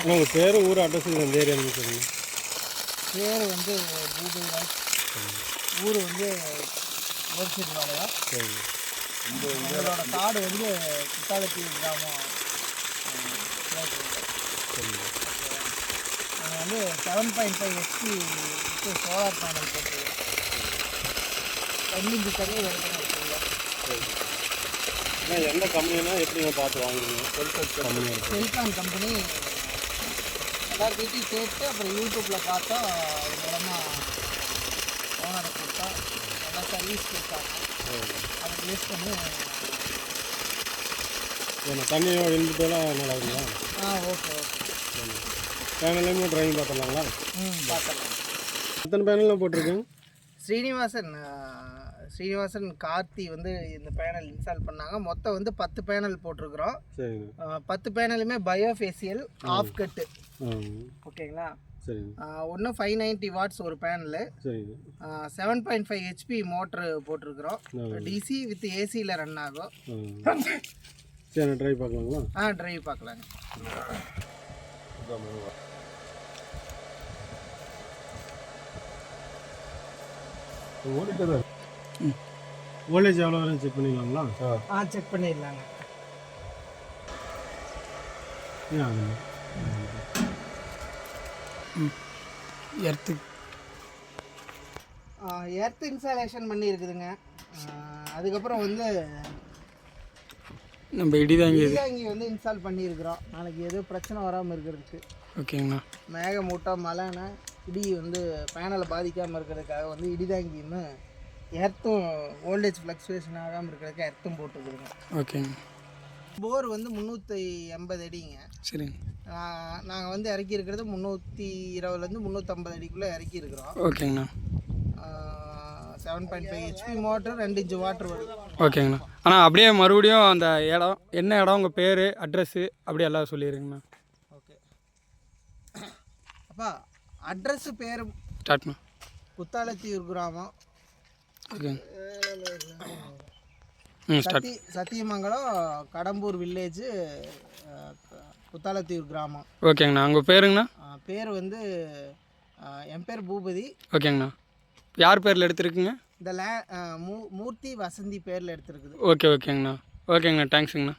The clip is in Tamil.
உங்கள் பேர் ஊர் அட்ரஸ் இந்த ஏரியான்னு சொல்லுங்கள். பேர் வந்து பூபதி ராஜ், ஊர் வந்து ஓர்செட் பாளையம். எங்களோட காடு வந்து குத்தாலத்தீவு கிராமம். நாங்கள் வந்து 7.5 HP சோலார் பேனல் போட்டு 15 தடவை வரைக்கும் வச்சுருக்கோம். எந்த கம்பெனினா எப்படிங்க பார்த்து வாங்குவீங்க? செல்கான் கம்பெனி எல்லார்கிட்டையும் சேர்த்து அப்புறம் யூடியூப்பில் பார்த்தா அது மூலமாக ஓனரை கொடுத்தா நல்லா சர்வீஸ் கொடுத்தாங்க. அதை யூஸ் பண்ணி தண்ணியோட இன்புட்டெல்லாம் நல்லா இருக்குங்களா? Okay okay. பேனல்லையுமே ட்ரைவிங் பார்த்துடலாங்களா? பார்த்துடலாம். எத்தனை பேனல்லாம் போட்டிருக்கேங்க? ஸ்ரீனிவாசன் கார்த்தி வந்து இந்த பேனல் இன்ஸ்டால் பண்ணாங்க. மொத்தம் வந்து 10 பேனல் போட்டிருக்கிறோம். 10 பேனலுமே பயோஃபேஷியல் ஆஃப் கட்டு. ஓகேங்களா? ஒன்று 590 வாட்ஸ் ஒரு பேனலு, 7.5 HP மோட்ரு போட்டிருக்கிறோம். டிசி வித் ஏசியில் ரன் ஆகும். சரி, ட்ரைவ் பார்க்கலாங்களா? ட்ரைவ் பார்க்கலாங்க. வோல்டேஜ் எவ்வளோ வரும் செக் பண்ணிக்கலாங்களா? செக் பண்ணிடலாங்க. எர்த் இன்ஸ்டாலேஷன் பண்ணியிருக்குதுங்க. அதுக்கப்புறம் வந்து நம்ம இடிதாங்கி வந்து இன்ஸ்டால் பண்ணியிருக்கிறோம். நாளைக்கு எதுவும் பிரச்சனை வராமல் இருக்கிறதுக்கு. ஓகேங்கண்ணா. மேகமூட்டம் மழைன்னா இடி வந்து பேனலை பாதிக்காமல் இருக்கிறதுக்காக வந்து இடிதாங்கியும் எர்த்தும் வோல்டேஜ் ஃப்ளக்சுவேஷன் ஆகாமல் இருக்கிறதுக்கு எர்த்தும் போட்டுருக்குதுங்க. ஓகேங்க. போர் வந்து 380 அடிங்க. சரிங்க. நாங்கள் வந்து இறக்கி இருக்கிறது 320லேருந்து 350 அடிக்குள்ளே இறக்கி இருக்கிறோம். ஓகேங்கண்ணா. 7.5 HP மோட்டர், 2 இன்ச் வாட்டர் வருது. ஓகேங்கண்ணா. ஆனால் அப்படியே மறுபடியும் அந்த இடம் என்ன இடம், உங்கள் பேர் அட்ரஸ்ஸு அப்படியே எல்லாம் சொல்லிடுங்கண்ணா. ஓகே அப்பா, அட்ரஸ்ஸு பேர் ஸ்டார்ட்ண்ணா. குத்தாலத்தீவு கிராமம். ஓகே. சத்தியமங்கலம் கடம்பூர் வில்லேஜு, குத்தாலத்தீவு கிராமம். ஓகேங்கண்ணா. உங்கள் பேருங்கண்ணா? பேர் வந்து என் பேர் பூபதி. ஓகேங்கண்ணா. யார் பேரில் எடுத்துருக்குங்க? இந்த மூர்த்தி வசந்தி பேரில் எடுத்துருக்குது. ஓகேங்கண்ணா. ஓகேங்கண்ணா. தேங்க்ஸுங்கண்ணா.